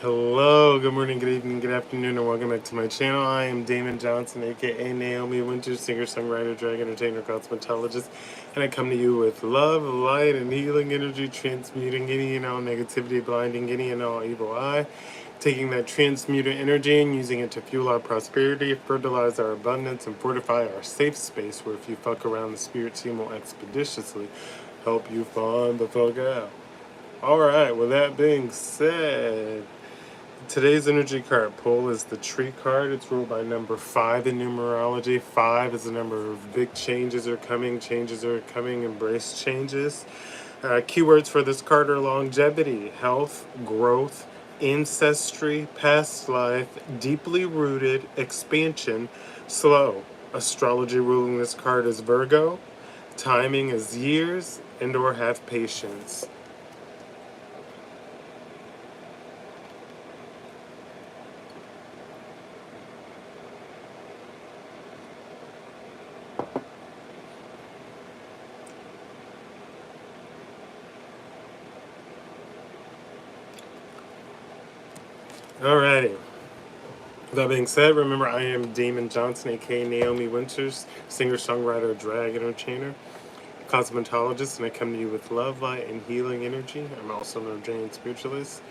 Hello, good morning, good evening, good afternoon, and welcome back to my channel. I am Damon Johnson, aka Naomi Wynters, singer, songwriter, drag entertainer, cosmetologist, and I come to you with love, light, and healing energy, transmuting any and all negativity, blinding any and all evil eye, taking that transmuted energy and using it to fuel our prosperity, fertilize our abundance, and fortify our safe space where if you fuck around, the spirit team will expeditiously help you find the fuck out. Alright, with that being said, today's energy card pull is the Tree card. It's ruled by number 5 in numerology. 5 is the number of big changes are coming, embrace changes. Keywords for this card are longevity, health, growth, ancestry, past life, deeply rooted, expansion, slow. Astrology ruling this card is Virgo. Timing is years and or have patience. Alrighty. That being said, remember I am Damon Johnson, aka Naomi Wynters, singer, songwriter, drag entertainer, cosmetologist, and I come to you with love, light, and healing energy. I'm also an ordained spiritualist,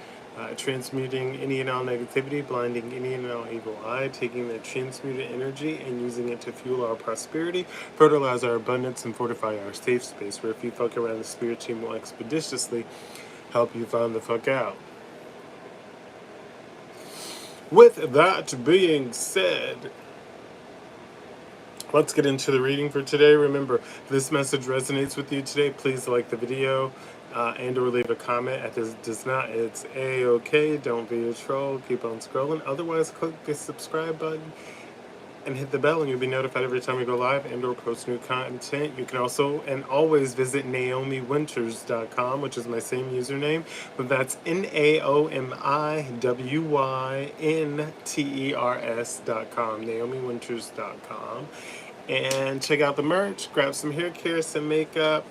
transmuting any and all negativity, blinding any and all evil eye, taking that transmuted energy and using it to fuel our prosperity, fertilize our abundance, and fortify our safe space, where if you fuck around, the spirit team will expeditiously help you find the fuck out. With that being said, let's get into the reading for today. Remember, if this message resonates with you today, please like the video and or leave a comment. If this does not, it's a-okay. Don't be a troll. Keep on scrolling. Otherwise, click the subscribe button and hit the bell and you'll be notified every time we go live and or post new content. You can also and always visit NaomiWynters.com, which is my same username, but that's NaomiWynters.com, NaomiWynters.com. And check out the merch, grab some hair care, some makeup,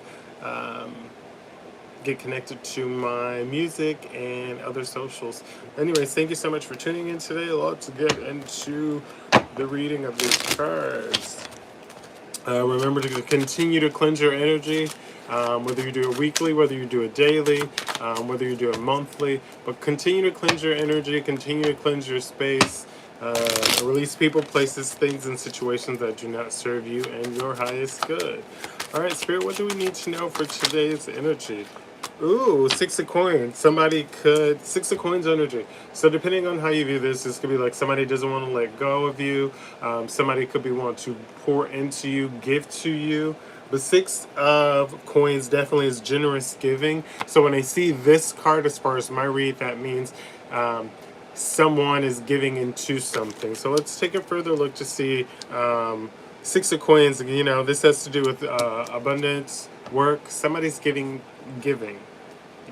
get connected to my music and other socials. Anyways, thank you so much for tuning in today. Let's get into the reading of these cards. Remember to continue to cleanse your energy, whether you do it weekly, whether you do it daily, whether you do it monthly, but continue to cleanse your energy, continue to cleanse your space, release people, places, things, and situations that do not serve you and your highest good. All right, Spirit, what do we need to know for today's energy? Ooh, 6 of coins. Six of coins energy. So depending on how you view this, this could be like somebody doesn't want to let go of you. Somebody could be want to pour into you, give to you. But 6 of coins definitely is generous giving. So when I see this card, as far as my read, that means someone is giving into something. So let's take a further look to see 6 of coins. You know, this has to do with abundance, work. Somebody's giving.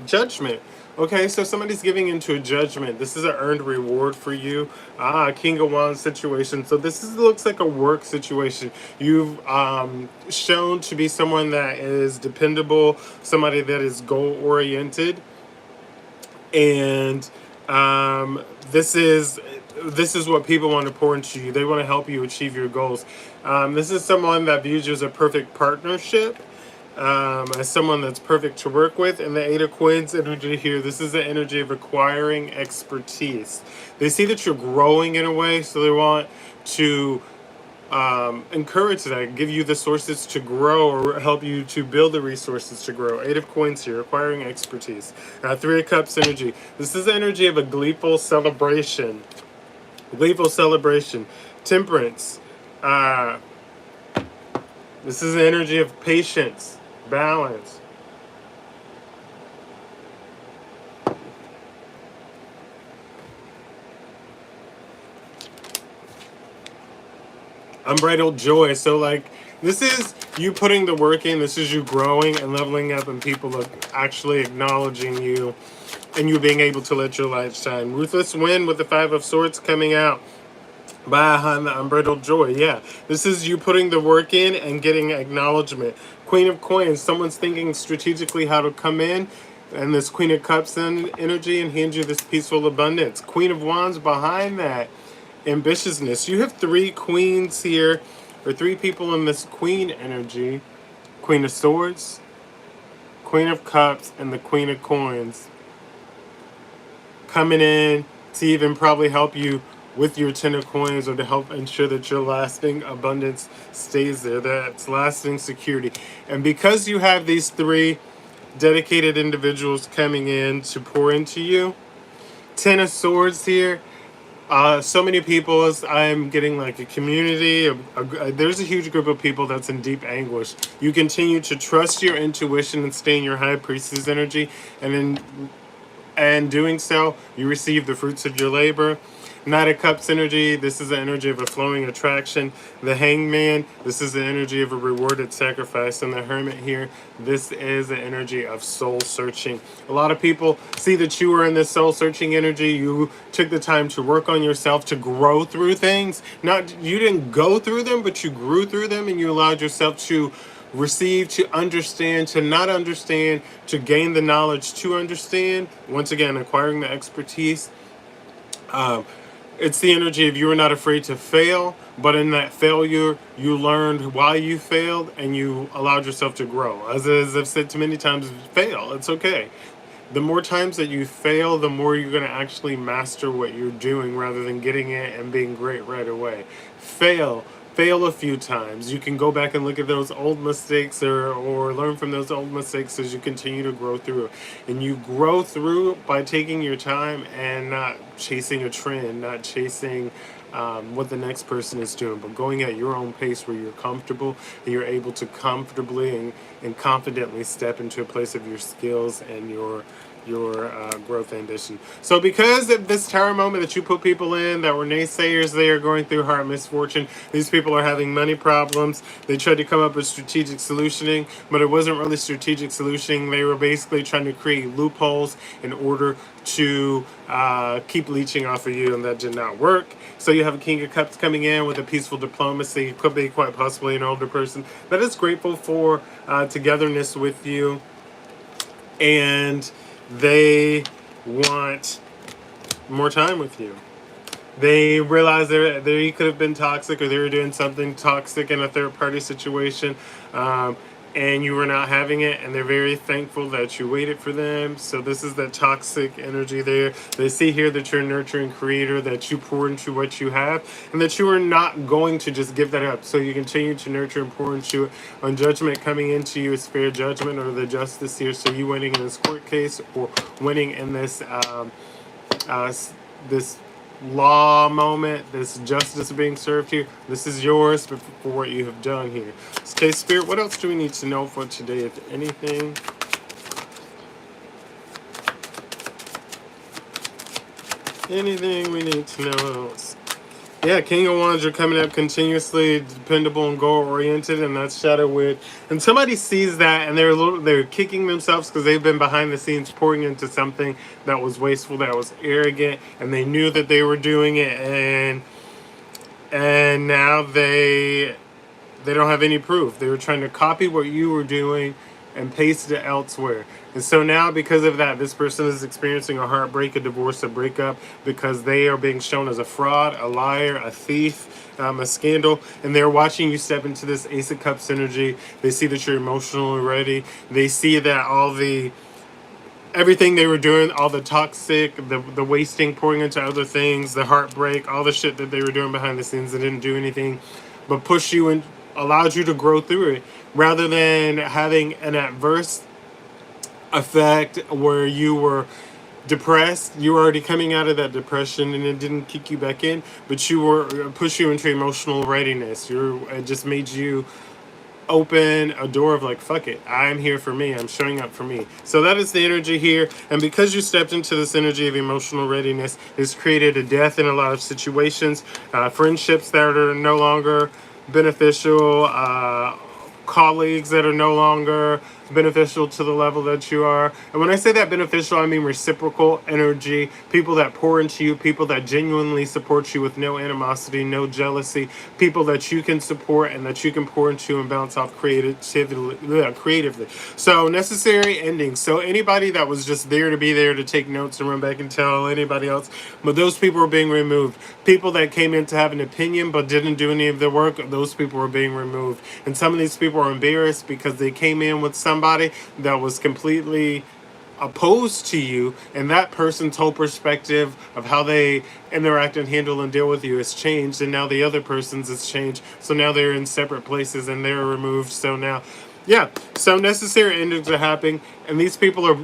Judgment. Okay, so somebody's giving into a judgment. This is an earned reward for you. King of Wands situation. So looks like a work situation. You've shown to be someone that is dependable, somebody that is goal oriented, and this is what people want to pour into you. They want to help you achieve your goals. This is someone that views you as a perfect partnership. As someone that's perfect to work with. And the 8 of coins energy here, this is the energy of acquiring expertise. They see that you're growing in a way, so they want to encourage that, give you the sources to grow or help you to build the resources to grow. 8 of coins here, acquiring expertise. 3 of cups energy. This is the energy of a gleeful celebration. Temperance. This is the energy of patience. Balance. Unbridled joy. So like, this is you putting the work in. This is you growing and leveling up, and people are actually acknowledging you and you being able to let your light shine. Ruthless win with the 5 of swords coming out. Behind the unbridled joy. Yeah, this is you putting the work in and getting acknowledgement. Queen of coins. Someone's thinking strategically how to come in and this Queen of Cups energy, and hands you this peaceful abundance. Queen of Wands behind that, ambitiousness. You have three queens here, or three people in this queen energy. Queen of Swords, Queen of Cups, and the Queen of Coins coming in to even probably help you with your 10 of Coins, or to help ensure that your lasting abundance stays there, that's lasting security. And because you have these three dedicated individuals coming in to pour into you, 10 of Swords here, so many people, as I'm getting like a community, there's a huge group of people that's in deep anguish. You continue to trust your intuition and stay in your high priestess energy, and doing so, you receive the fruits of your labor. Knight of Cups energy, this is the energy of a flowing attraction. The Hangman, this is the energy of a rewarded sacrifice. And the Hermit here, this is the energy of soul searching. A lot of people see that you are in this soul searching energy. You took the time to work on yourself, to grow through things. You didn't go through them, but you grew through them, and you allowed yourself to receive, to understand, to not understand, to gain the knowledge to understand. Once again, acquiring the expertise. It's the energy of you were not afraid to fail, but in that failure, you learned why you failed, and you allowed yourself to grow. As I've said too many times, fail. It's okay. The more times that you fail, the more you're going to actually master what you're doing, rather than getting it and being great right away. Fail a few times. You can go back and look at those old mistakes, or learn from those old mistakes as you continue to grow through. And you grow through by taking your time and not chasing a trend, not chasing what the next person is doing, but going at your own pace where you're comfortable, and you're able to comfortably and confidently step into a place of your skills and your growth ambition. So because of this Tower moment that you put people in that were naysayers, they are going through hard misfortune. These people are having money problems. They tried to come up with strategic solutioning, but it wasn't really strategic solutioning. They were basically trying to create loopholes in order to keep leeching off of you, and that did not work. So you have a King of Cups coming in with a peaceful diplomacy. It could be quite possibly an older person that is grateful for togetherness with you, and they want more time with you. They realize they could have been toxic, or they were doing something toxic in a third-party situation, and you were not having it, and they're very thankful that you waited for them. So this is the toxic energy there. They see here that you're a nurturing creator, that you pour into what you have, and that you are not going to just give that up. So you continue to nurture and pour into it. On judgment coming into you is fair judgment, or the justice here. So you winning in this court case, or winning in this this law moment, this justice being served here, this is yours for what you have done here. Okay, Spirit, what else do we need to know for today, if anything? Anything we need to know else? Yeah, King of Wands, you're coming up continuously, dependable and goal-oriented, and that's Shadow Witch. And somebody sees that, and they're kicking themselves because they've been behind the scenes pouring into something that was wasteful, that was arrogant, and they knew that they were doing it, and now they don't have any proof. They were trying to copy what you were doing and paste it elsewhere. And so now, because of that, this person is experiencing a heartbreak, a divorce, a breakup, because they are being shown as a fraud, a liar, a thief, a scandal, and they're watching you step into this Ace of Cups energy. They see that you're emotionally ready. They see that everything they were doing, all the toxic, the wasting, pouring into other things, the heartbreak, all the shit that they were doing behind the scenes that didn't do anything but push you and allowed you to grow through it, rather than having an adverse effect where you were depressed. You were already coming out of that depression, and it didn't kick you back in, but push you into emotional readiness. It just made you open a door of like, fuck it, I'm here for me, I'm showing up for me. So that is the energy here, and because you stepped into this energy of emotional readiness, it's created a death in a lot of situations, friendships that are no longer beneficial, colleagues that are no longer beneficial to the level that you are. And when I say that beneficial, I mean reciprocal energy, people that pour into you, people that genuinely support you with no animosity, no jealousy, people that you can support and that you can pour into and bounce off creatively. So necessary endings. So anybody that was just there to be there to take notes and run back and tell anybody else, but those people are being removed. People that came in to have an opinion but didn't do any of the work, those people are being removed. And some of these people are embarrassed because they came in with somebody that was completely opposed to you, and that person's whole perspective of how they interact and handle and deal with you has changed, and now the other person's has changed, so now they're in separate places and they're removed. So now, yeah, so necessary endings are happening, and these people are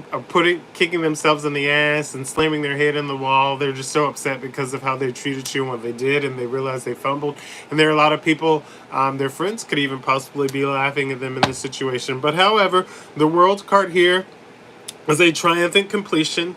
kicking themselves in the ass and slamming their head in the wall. They're just so upset because of how they treated you and what they did, and they realize they fumbled. And there are a lot of people, their friends could even possibly be laughing at them in this situation. But however, the World card here was a triumphant completion.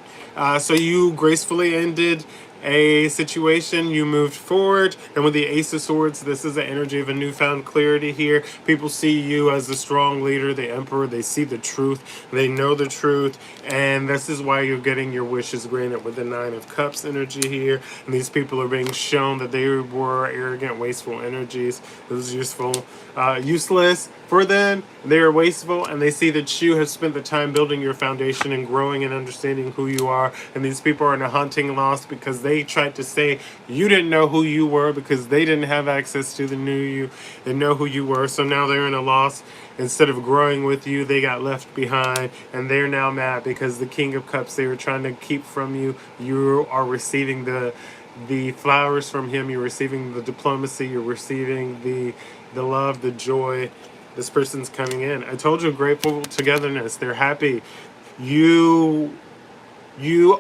So you gracefully ended a situation, you moved forward, and with the Ace of Swords, this is the energy of a newfound clarity here. People see you as the strong leader, the emperor. They see the truth, they know the truth, and this is why you're getting your wishes granted with the Nine of Cups energy here. And these people are being shown that they were arrogant, wasteful energies. It was useless for them. They are wasteful, and they see that you have spent the time building your foundation and growing and understanding who you are. And these people are in a haunting loss because they tried to say you didn't know who you were because they didn't have access to the new you and know who you were. So now they're in a loss. Instead of growing with you, they got left behind, and they're now mad because the King of Cups they were trying to keep from you, you are receiving the flowers from him. You're receiving the diplomacy. You're receiving the love, the joy. This person's coming in. I told you, grateful togetherness. They're happy. You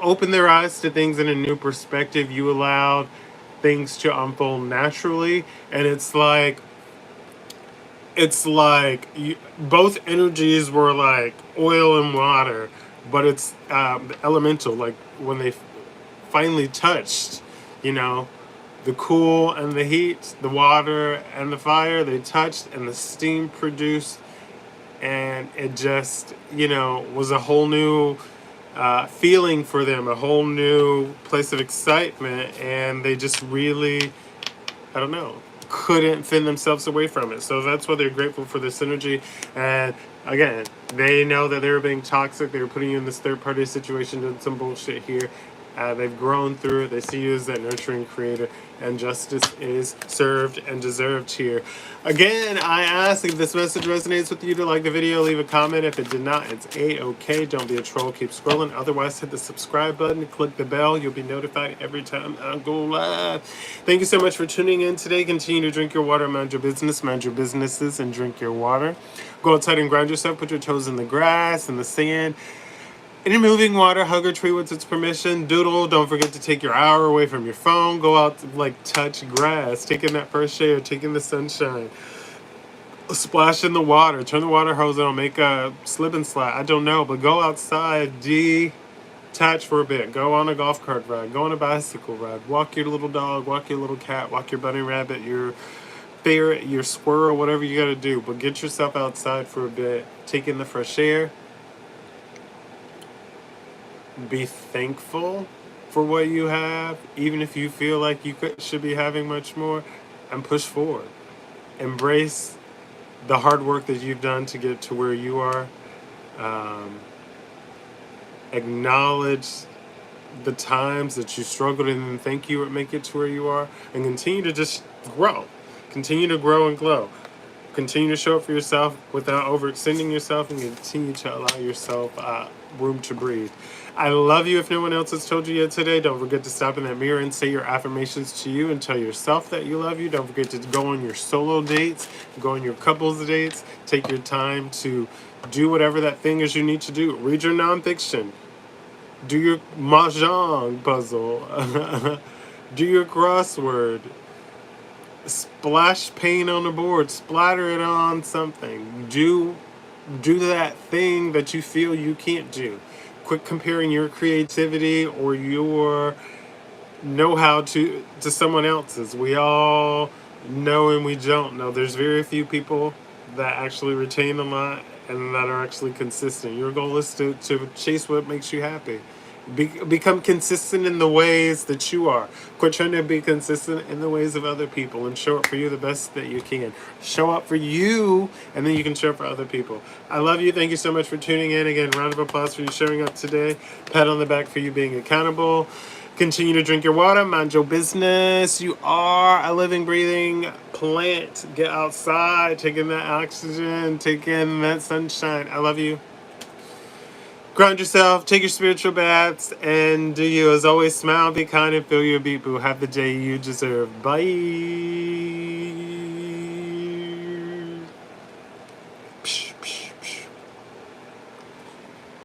open their eyes to things in a new perspective. You allowed things to unfold naturally, and it's like both energies were like oil and water, but it's elemental. Like when they finally touched, you know, the cool and the heat, the water and the fire, they touched, and the steam produced, and it just, was a whole new feeling for them, a whole new place of excitement, and they just really, I don't know, couldn't fend themselves away from it. So that's why they're grateful for this energy. And again, they know that they were being toxic. They were putting you in this third party situation, doing some bullshit here. They've grown through it. They see you as that nurturing creator, and justice is served and deserved here. Again, I ask if this message resonates with you to like the video, leave a comment. If it did not, it's A-okay. Don't be a troll. Keep scrolling. Otherwise, hit the subscribe button, click the bell. You'll be notified every time I go live. Thank you so much for tuning in today. Continue to drink your water, mind your business, mind your businesses, and drink your water. Go outside and ground yourself. Put your toes in the grass, in the sand. Any moving water, hug a tree with its permission. Doodle. Don't forget to take your hour away from your phone. Go out to, touch grass. Take in that fresh air. Take in the sunshine. Splash in the water. Turn the water hose on. Make a slip and slide. I don't know, but go outside. Detach for a bit. Go on a golf cart ride. Go on a bicycle ride. Walk your little dog. Walk your little cat. Walk your bunny rabbit. Your ferret. Your squirrel. Whatever you got to do. But get yourself outside for a bit. Take in the fresh air. Be thankful for what you have, even if you feel like you should be having much more, and push forward. Embrace the hard work that you've done to get to where you are. Acknowledge the times that you struggled and then thank you and make it to where you are, and continue to just grow. Continue to grow and glow. Continue to show up for yourself without overextending yourself, and continue to allow yourself room to breathe. I love you. If no one else has told you yet today, don't forget to stop in that mirror and say your affirmations to you and tell yourself that you love you. Don't forget to go on your solo dates, go on your couples dates. Take your time to do whatever that thing is you need to do. Read your nonfiction. Do your mahjong puzzle. Do your crossword. Splash paint on the board. Splatter it on something. Do that thing that you feel you can't do. Quit comparing your creativity or your know-how to someone else's. We all know and we don't know. There's very few people that actually retain a lot and that are actually consistent. Your goal is to chase what makes you happy. Become consistent in the ways that you are. Quit trying to be consistent in the ways of other people, and show up for you the best that you can. Show up for you, and then you can show up for other people. I love you. Thank you so much for tuning in. Again, round of applause for you showing up today. Pat on the back for you being accountable. Continue to drink your water. Mind your business. You are a living, breathing plant. Get outside. Take in that oxygen. Take in that sunshine. I love you. Ground yourself, take your spiritual baths, and do you, as always, smile, be kind, and feel your beat, boo. Have the day you deserve. Bye.